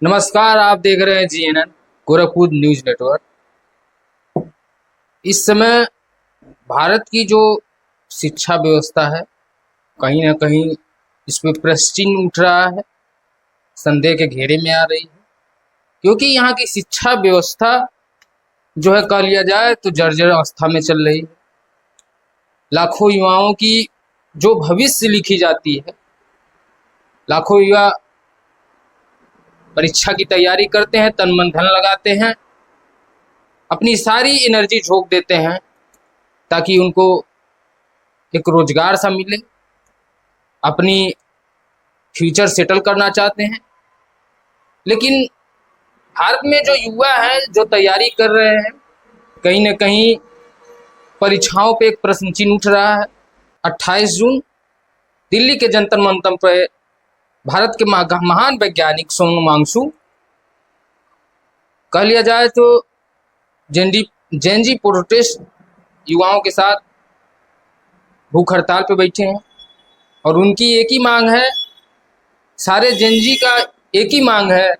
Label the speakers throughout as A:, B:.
A: नमस्कार, आप देख रहे हैं जीएनएन गोरखपुर न्यूज नेटवर्क। इस समय भारत की जो शिक्षा व्यवस्था है, कहीं ना कहीं इस पे प्रश्न चिन्ह उठ रहा है, संदेह के घेरे में आ रही है। क्योंकि यहाँ की शिक्षा व्यवस्था जो है, कह लिया जाए तो जर्जर अवस्था में चल रही है। लाखों युवाओं की जो भविष्य लिखी जाती है, लाखों युवा परीक्षा की तैयारी करते हैं, तन मन धन लगाते हैं, अपनी सारी एनर्जी झोंक देते हैं ताकि उनको एक रोजगार सा मिले, अपनी फ्यूचर सेटल करना चाहते हैं। लेकिन भारत में जो युवा है, जो तैयारी कर रहे हैं, कहीं ना कहीं परीक्षाओं पे एक प्रश्न चिन्ह उठ रहा है। 28 जून दिल्ली के जंतर मंतर पर भारत के महान वैज्ञानिक सोमनांशु, कह लिया जाए तो जेनजी प्रोटेस्ट युवाओं के साथ भूख हड़ताल पे बैठे हैं और उनकी एक ही मांग है, सारे जेनजी का एक ही मांग है।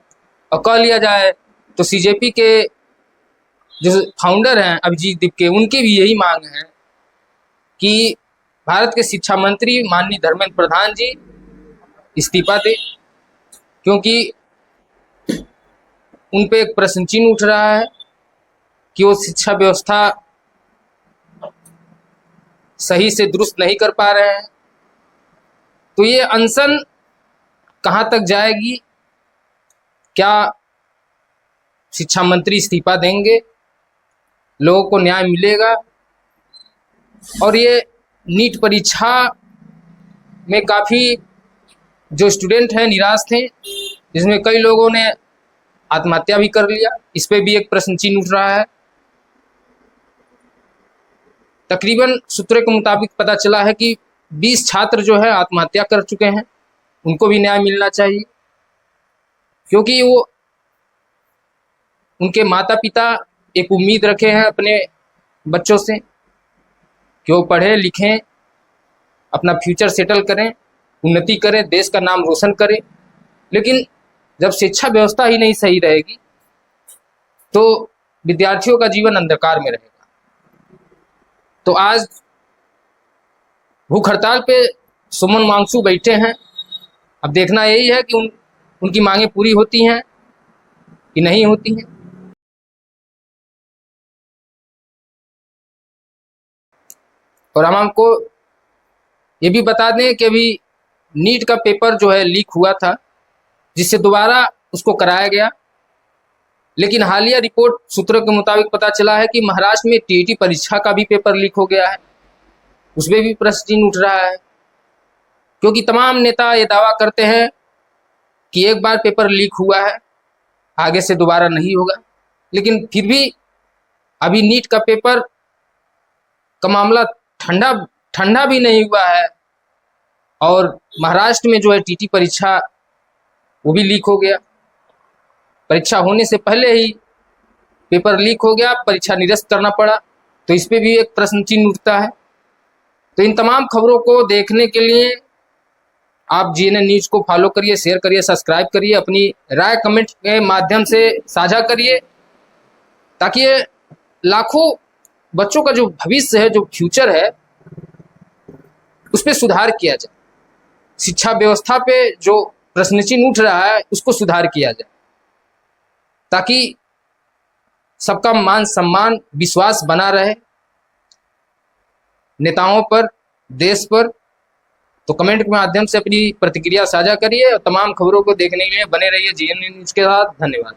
A: और कह लिया जाए तो सीजेपी के जो फाउंडर हैं अभिजीत दीपके, उनकी भी यही मांग है कि भारत के शिक्षा मंत्री माननीय धर्मेंद्र प्रधान जी इस्तीफा दे, क्योंकि उन पे एक प्रश्न चिन्ह उठ रहा है कि वो शिक्षा व्यवस्था सही से दुरुस्त नहीं कर पा रहे हैं। तो ये अनशन कहाँ तक जाएगी? क्या शिक्षा मंत्री इस्तीफा देंगे? लोगों को न्याय मिलेगा? और ये नीट परीक्षा में काफ़ी जो स्टूडेंट हैं निराश थे, जिसमें कई लोगों ने आत्महत्या भी कर लिया। इस पे भी एक प्रश्न चिन्ह उठ रहा है। तकरीबन सूत्रों के मुताबिक पता चला है कि 20 छात्र जो है आत्महत्या कर चुके हैं। उनको भी न्याय मिलना चाहिए, क्योंकि वो उनके माता पिता एक उम्मीद रखे हैं अपने बच्चों से कि वो पढ़ें लिखें, अपना फ्यूचर सेटल करें, उन्नति करें, देश का नाम रोशन करें। लेकिन जब शिक्षा व्यवस्था ही नहीं सही रहेगी तो विद्यार्थियों का जीवन अंधकार में रहेगा। तो आज भूख हड़ताल पे सोमनांशु बैठे हैं। अब देखना यही है कि उनकी मांगें पूरी होती हैं कि नहीं होती हैं। और हम आपको ये भी बता दें कि अभी नीट का पेपर जो है लीक हुआ था, जिससे दोबारा उसको कराया गया। लेकिन हालिया रिपोर्ट सूत्रों के मुताबिक पता चला है कि महाराष्ट्र में टीईटी परीक्षा का भी पेपर लीक हो गया है। उसमें भी प्रश्न चिन्ह उठ रहा है, क्योंकि तमाम नेता ये दावा करते हैं कि एक बार पेपर लीक हुआ है, आगे से दोबारा नहीं होगा। लेकिन फिर भी अभी नीट का पेपर का मामला ठंडा भी नहीं हुआ है और महाराष्ट्र में जो है टीटी परीक्षा वो भी लीक हो गया। परीक्षा होने से पहले ही पेपर लीक हो गया, परीक्षा निरस्त करना पड़ा। तो इस पे भी एक प्रश्न चिन्ह उठता है। तो इन तमाम खबरों को देखने के लिए आप जीएनएन न्यूज को फॉलो करिए, शेयर करिए, सब्सक्राइब करिए, अपनी राय कमेंट के माध्यम से साझा करिए, ताकि ये लाखों बच्चों का जो भविष्य है, जो फ्यूचर है, उस पर सुधार किया जाए। शिक्षा व्यवस्था पे जो प्रश्न चिन्ह उठ रहा है उसको सुधार किया जाए, ताकि सबका मान सम्मान विश्वास बना रहे नेताओं पर, देश पर। तो कमेंट के माध्यम से अपनी प्रतिक्रिया साझा करिए और तमाम खबरों को देखने के लिए बने रहिए जीएनएन न्यूज के साथ। धन्यवाद।